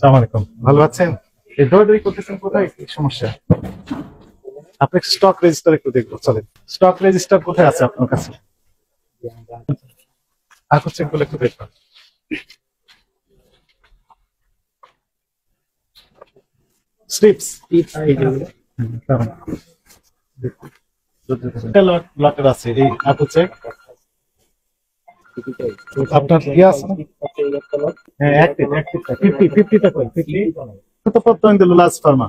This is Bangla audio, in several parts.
আসসালামু আলাইকুম, ভালো আছেন? এই দৌড়াদৌড়ি করতেছেন, কোথায় কি সমস্যা? আপনি স্টক রেজিস্টার একটু দেখবো, চলেন। স্টক রেজিস্টার কোথায় আছে আপনার কাছে? আকর চেক গুলো একটু দেখবেন। স্ট্রিপস লটের আছে এই আকর চেক। আপনার ইয়ে আছে না? হ্যাঁ, অ্যাক্টিভ 50টা কই 50 তো প্রত্যয় দিল লাস্ট ফার্মা।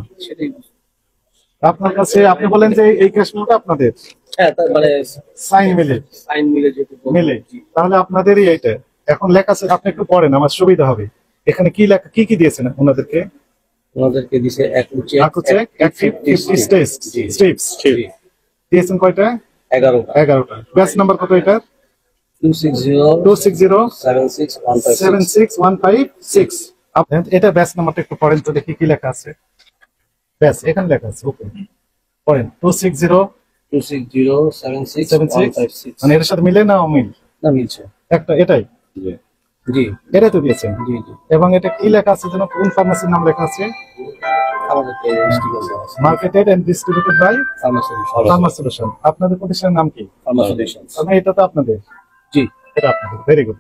আপনার কাছে আপনি বলেন যে এই ক্যাশমেলটা আপনাদের? হ্যাঁ, তার মানে সাইন মিলে মিলে, তাহলে আপনাদেরই এইটা। এখন লেখা আছে, আপনি একটু পড়েন, আমার সুবিধা হবে। এখানে কি লেখা, কি কি দিয়েছেন ওনাদেরকে? ওনাদেরকে দিছে চেক অ্যাক্টিভ 50 স্ট্রিপস দিয়েছেন কয়টা? 11টা। ব্যাচ নাম্বার কত এটা? 260761556। আপনি এটা ব্যাচ নাম্বারটা একটু পড়েন তো দেখি কি লেখা আছে। ব্যাচ এখানে লেখা আছে, ওকে পড়েন। 26076 মানে এর সাথে মিলে না অমিল? না, মিলছে একটা এটাই। জি এটাই তো দিয়েছেন। জি জি। এবং এটা কি লেখা আছে যেন, কোন ফার্মেসির নাম লেখা আছে? আমাদেরকে স্টিকার আছে, marketed and distributed by pharma solution. আপনাদের প্রতিষ্ঠানের নাম কি? ফার্মাসিউটিক্যালস। মানে এটা তো আপনাদের? জি, এটা আপনাদের, ভেরি গুড।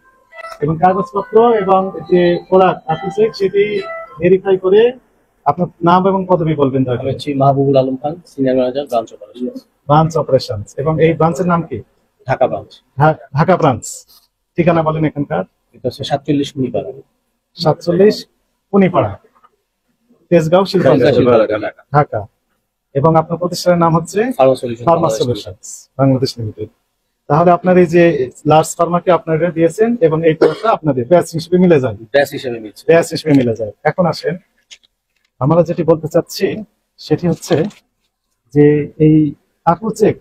এবং কাগজপত্র এবং যে প্রোডাক্ট আপনি সেটি ভেরিফাই করে আপনার নাম এবং পদবি বলবেন। আমি হচ্ছি Mahbubul Alam Khan, senior manager branch operation. Branch operations. এবং এই ব্রাঞ্চের নাম কি? ঢাকা ব্রাঞ্চ। ঢাকা ব্রাঞ্চ। ঠিকানা বলেন এখানকার? এটা হচ্ছে 47 মুনিপাড়া। 47 কুনিপাড়া, তেজগাঁও, শিল্পাঞ্চল, ঢাকা। এবং আপনার প্রতিষ্ঠানের নাম হচ্ছে ফার্মা সলিউশনস বাংলাদেশ লিমিটেড। তাহলে আপনার এই যে লার্জ ফার্মাকে আপনারা দিয়েছেন এবং এই প্রোডাক্টটা আপনাদের ব্যাচ হিসেবে মিলে যায়। ব্যাচ হিসেবে মিলছে। ব্যাচ হিসেবে মিলে যায়। এখন আসেন, আমরা যেটি বলতে চাচ্ছি সেটি হচ্ছে যে এই আকু চেক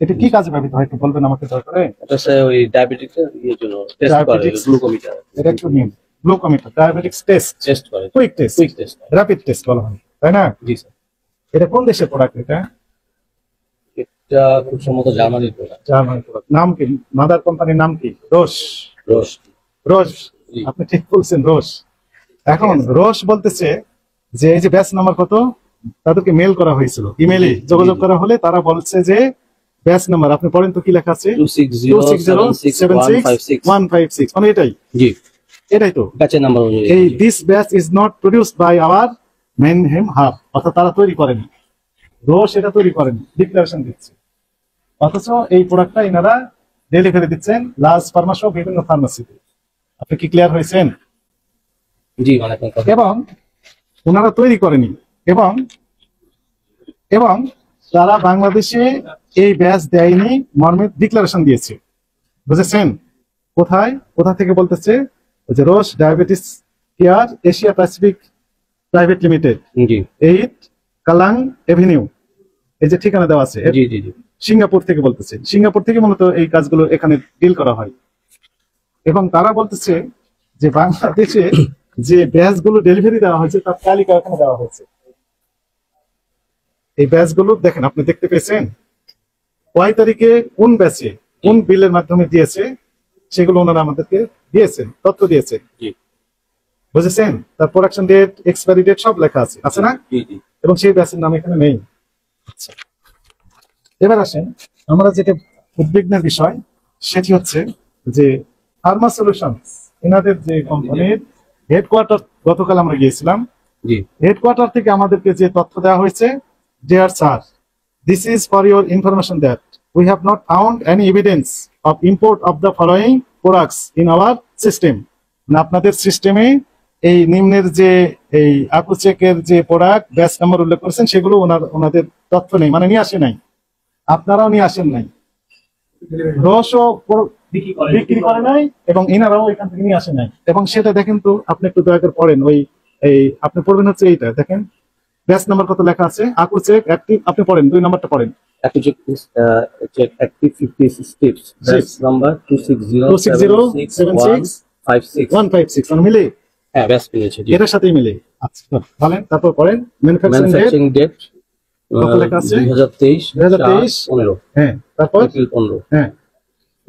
এটা কি কাজে ব্যবহৃত হয় একটু বলবেন আমাকে দয়া করে? এটা হচ্ছে ওই ডায়াবেটিক্সের জন্য টেস্ট করে, গ্লুকোমিটার। এটা একটু নিন, গ্লুকোমিটার, ডায়াবেটিক্স টেস্ট করে, কুইক টেস্ট, র‍্যাপিড টেস্ট বলা হয়, তাই না? জি স্যার। এটা কোন দেশের প্রোডাক্ট? এটা খুব সম্ভবত জার্মানির প্রোডাক্ট। জার্মানির প্রোডাক্ট। নাম কি? মাদার কোম্পানির নাম কি? রোশ। আপনি ঠিক বলছেন, রোশ। এখন রোশ বলতেছে যে এই যে ব্যাচ নাম্বার কত, তাদেরকে মেল করা হয়েছিল, ইমেইলে যোগাযোগ করা হলে তারা বলছে যে ব্যাচ নাম্বার আপনি পড়েন তো কি লেখা আছে? 260761556, মানে এটাই। জি, এটাই তো ব্যাচের নাম্বার। এই this batch is not produced by our Mannheim hub, অর্থাৎ তারা তৈরি করেনি, রোশ এটা তৈরি করেনি, ডিক্লারেশন দিচ্ছে। অথচ এই প্রোডাক্টটা এনারা ডেলিভারি দিচ্ছেন লার্জ ফার্মা সহ বিভিন্ন ফার্মাসিতে। আপনি কি ক্লিয়ার হয়েছেন? জি, মানে এবং ওনারা তৈরি করেনি এবং এবং তারা বাংলাদেশে এই ব্যাচ দেয়নি মর্মে ডিক্লারেশন দিয়েছে, বুঝেছেন? কোথা থেকে বলতেছে? যে Roche diabetes care Asia Pacific private limited, 8 Kallang avenue, এই যে ঠিকানা দেওয়া আছে। জি জি জি। সিঙ্গাপুর থেকে বলতেছে, সিঙ্গাপুর থেকে মূলত এই কাজগুলো এখানে ডিল করা হয়। এবং তারা বলতেছে যে বাংলাদেশে যে ব্যাচগুলো ডেলিভারি দেওয়া হয়েছে তার তালিকা এখানে দেওয়া হয়েছে। এই ব্যাচগুলো দেখেন, আপনি দেখতে পেয়েছেন কয় তারিখে কোন ব্যাচে কোন বিলের মাধ্যমে দিয়েছে, সেগুলো ওনারা আমাদেরকে দিয়েছেন, তথ্য দিয়েছে, বুঝেছেন? তার প্রোডাকশন ডেট, এক্সপায়ারি ডেট সব লেখা আছে, আছে না? এবং সেই ব্যাচের নাম এখানে নেই। আচ্ছা, এবার আসেন, আমরা যেটা উদ্বিগ্নের বিষয় সেটি হচ্ছে যে ফার্মা সলিউশনস এনাদের যে কোম্পানির হেডকোয়ার্টার, গতকাল আমরা গিয়েছিলাম, হেডকোয়ার্টার থেকে আমাদেরকে যে তথ্য দেওয়া হয়েছে, dear sir, this is for your information that we have not found any evidence of import of the following products in our system. আপনাদের সিস্টেমে এই নিম্নের যে এই আকু চেকের যে প্রোডাক্ট ব্যাচ নাম্বার উল্লেখ করেছেন সেগুলো ওনাদের তথ্য নেই, মানে নিয়ে আসে নাই, আপনারাও নিয়ে আসেন নাই, রসও বিক্রি করে নাই এবং ইনারাও এখান থেকে নিয়ে আসে নাই। এবং সেটা দেখেন তো, আপনি একটু দয়া করে পড়েন, ওই এই আপনি পড়বেন হচ্ছে এইটা, দেখেন ব্যাচ নাম্বার কত লেখা আছে, আকু চেক অ্যাক্টিভ, আপনি পড়েন 2 নাম্বারটা পড়েন। অ্যাক্টিভ 50 স্টেপস, ব্যাচ নাম্বার 260761556 মানে মিলে? হ্যাঁ, ব্যাচ পেয়েছে, এটার সাথেই মিলে। আচ্ছা বলেন, তারপর পড়েন। ম্যানুফ্যাকচারিং ডেট কত লেখা আছে? 2023/15। হ্যাঁ, তারপর এপ্রিল 15। হ্যাঁ,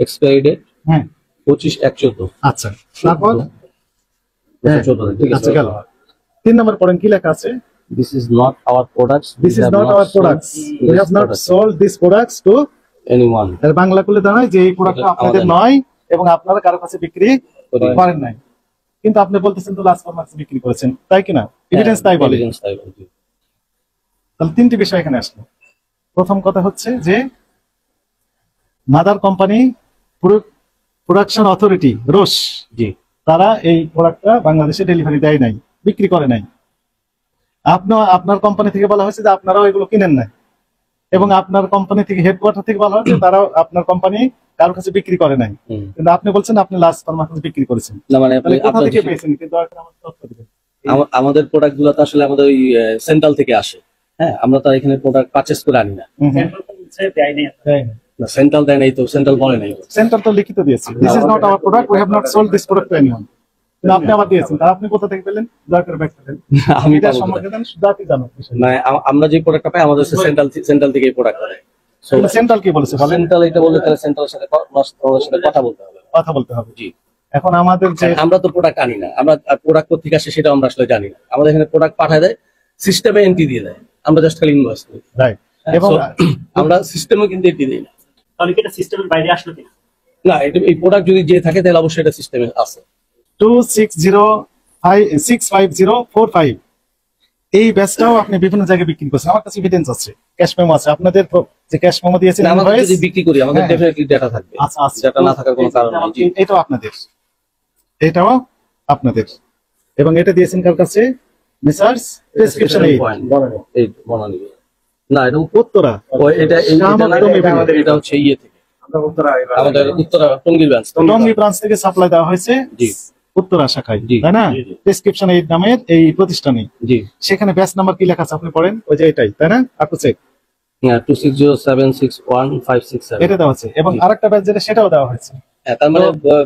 এক্সপায়ারি ডেট হ্যাঁ 25/1/14। আচ্ছা, তারপর 14, ঠিক আছে, গেল। 3 নম্বর পড়েন কি লেখা আছে? This is not our products. This is have not our sold products. We these have not products sold these products to anyone. এর বাংলা করলে দাঁড়ায় যে এই প্রোডাক্টটা এটা আপনাদের আমাদের নয় এবং আপনারা কারো কাছে বিক্রি করি। করেন নাই, কিন্তু আপনি বলতেছেন তো লাস্ট মার্কেটে বিক্রি করেছেন, তাই কিনা? এভিডেন্স তাই বলে। Evidence তাই বলে, জি। তাহলে তিনটি বিষয় এখানে আসলো। প্রথম কথা হচ্ছে যে mother company production authority Roche, জি তারা এই প্রোডাক্টটা বাংলাদেশে ডেলিভারি দেয় নাই, বিক্রি করে নাই। আপনার কোম্পানি থেকে বলা হয়েছে যে আপনারাও এগুলো কিনেন নাই, এবং আপনার কোম্পানি থেকে হেডকোয়ার্টার থেকে বলা হয়েছে তারাও আপনার কোম্পানি কারোর কাছে বিক্রি করে নাই, হুম। কিন্তু আপনি বলছেন আপনি লাস্ট মার্কেটে বিক্রি করেছেন। না মানে তাহলে কোথা আপনার থেকে পেয়েছেন? কিন্তু এখন আমাকে তথ্য দিবেন। আমাদের প্রোডাক্ট গুলো তো আসলে আমাদের ওই সেন্ট্রাল থেকে আসে। হ্যাঁ, আমরা তো আর এখানে প্রোডাক্ট পারচেস করে আনি না। সেন্ট্রাল দেয় নাই তো, সেন্ট্রাল বলে নাই। সেন্টার তো লিখিত দিয়েছে, this is not our product, we have not sold this product to anyone. কিন্তু আপনি আবার দিয়েছেন, তাহলে আপনি কোথা থেকে পেলেন? দয়া করে ব্যাখ্যা দেন। আমি এটা পাবো না। সম্পর্কে দেন, শুধু আপনি জানেন বিষয়টা। মানে আমরা যে প্রোডাক্টটা পাই আমাদের সেন্ট্রাল থেকে প্রোডাক্ট করে। সো কিন্তু সেন্ট্রাল কি বলেছে বলেন? সেন্ট্রাল এটা বললে তাহলে সেন্ট্রালের সাথে কথা বলতে হবে। কথা বলতে হবে। জি, এখন আমাদের যে আমরা তো প্রোডাক্ট আনি না, আমরা প্রোডাক্ট কোথেকে আসে সেটা আমরা আসলে জানি না। আমাদের এখানে প্রোডাক্ট পাঠায় দেয়, সিস্টেমে এন্ট্রি দিয়ে দেয়, আমরা জাস্ট খালি ইনভয়েস করি। রাইট, এবং So, আমরা সিস্টেমে কিন্তু এন্ট্রি দিই না। তাহলে কি এটা সিস্টেমের বাইরে আসলো কিনা? না, এই প্রোডাক্ট যদি যে থাকে তাহলে অবশ্যই এটা সিস্টেমে আছে। 260565045 এই ব্যাচটাও আপনি বিভিন্ন জায়গায় বিক্রি করছেন, আমার কাছে এভিডেন্স আছে, ক্যাশ মেমো আছে। আপনাদের যে ক্যাশ মেমো দিয়েছেন, না, আমাদের invoice- যদি বিক্রি করি আমাদের হ্যাঁ। ডেফিনেটলি ডেটা থাকবে। আচ্ছা, আচ্ছা। ডেটা না থাকার কোনো কারণ নেই। জি, এটাও আপনাদের, এটাও আপনাদের, এবং এটা দিয়েছেন কার কাছে? মেসার্স প্রেসক্রিপশন এইড এই বনানী। না, এটা উত্তরা। এটা এটা হচ্ছে ইয়ে থেকে, আমাদের উত্তরা টঙ্গীর ব্রাঞ্চ। টঙ্গী ব্রাঞ্চ থেকে সাপ্লাই দেওয়া হয়েছে জি। উত্তরা শাখায়, জি। তাই না? জি, জি। প্রেসক্রিপশন এইড নামের এই প্রতিষ্ঠানে, জি, সেখানে ব্যাচ নাম্বার কি লেখা আছে আপনি পড়েন, ওই যে এটাই, তাই না? আপনি চেক 260761567। এটা দেওয়া আছে, এবং জি। আরেকটা ব্যাচ যেটা সেটাও দেওয়া হয়েছে। হ্যাঁ, তার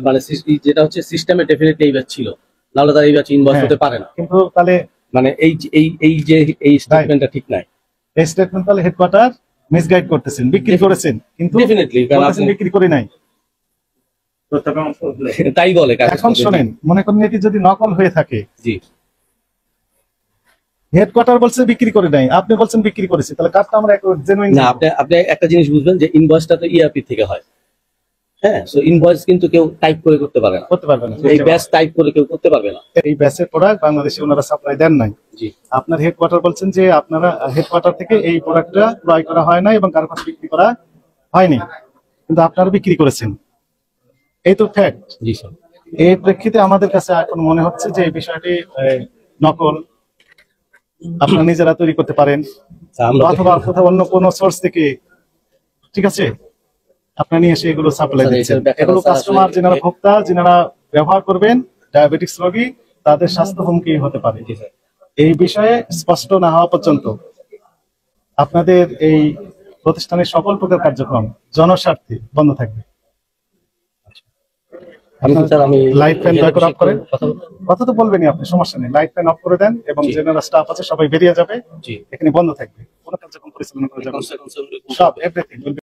মানে যেটা হচ্ছে সিস্টেমে ডেফিনেটলি এই ব্যাচ ছিল, নাহলে তার এই ব্যাচ ইনভয়েস হ্যাঁ। হতে পারে না। কিন্তু তাহলে মানে এই স্টেটমেন্টটা ঠিক নাই এই স্টেটমেন্ট তাহলে হেডকোয়ার্টার মিসগাইড করতেছেন, বিক্রি করেছেন কিন্তু ডেফিনেটলি, কারণ বলতেছেন আপনি বিক্রি করি নাই। তাই বলে কাগজ এখন পত্রে। শোনেন, মনে করেন এটি যদি নকল হয়ে থাকে, জি, হেডকোয়ার্টার বলছে বিক্রি করে নাই, আপনি বলছেন বিক্রি করেছে, তাহলে কাজটা আমরা জেনুইন না, আপনি একটা জিনিস বুঝবেন যে ইনভয়েসটা তো ইআরপি থেকে হয়। হ্যাঁ, সো ইনভয়েস কিন্তু কেউ টাইপ করে করতে পারে না। করতে পারবেন না। এই ব্যাচ টাইপ করে কেউ করতে পারবে না। এই ব্যাচের প্রোডাক্ট বাংলাদেশে ওনারা সাপ্লাই দেন নাই। জি, আপনার হেডকোয়ার্টার বলছেন যে আপনারা হেডকোয়ার্টার থেকে এই প্রোডাক্টটা ক্রয় করা হয় না এবং কারো কাছে বিক্রি করা হয়নি, কিন্তু আপনারা বিক্রি করেছেন, এই তো ফ্যাক্ট। জি স্যার। এই প্রেক্ষিতে আমাদের কাছে এখন মনে হচ্ছে যে এই বিষয়টি নকল আপনারা নিজেরা তৈরি করতে পারেন, আমরা অথবা কোথাও অন্য কোনো সোর্স থেকে, ঠিক আছে, আপনারা নিয়ে এসে এগুলো সাপ্লাই স্যার, দিচ্ছেন। এটার ব্যাখ্যা এগুলো স্যার কাস্টমার, আসলে- যারা ভোক্তা, যারা ব্যবহার করবেন, ডায়াবেটিক্স রোগী, তাদের স্বাস্থ্য হুমকি হতে পারে। জি স্যার। এই বিষয়ে স্পষ্ট না হওয়া পর্যন্ত আপনাদের এই প্রতিষ্ঠানের সকল প্রকার কার্যক্রম জনস্বার্থে বন্ধ থাকবে। আমি লাইট ফ্যান দয়া করে অফ করেন। কথা বলবো? কথা তো বলবেনই আপনি, সমস্যা নেই, লাইট ফ্যান অফ করে দেন, এবং জি। যারা স্টাফ আছে সবাই বেরিয়ে যাবে, জি, এখানে বন্ধ থাকবে, কোনো কার্যক্রম পরিচালনা করা যাবে না। কনসার্ন সব এভরিথিং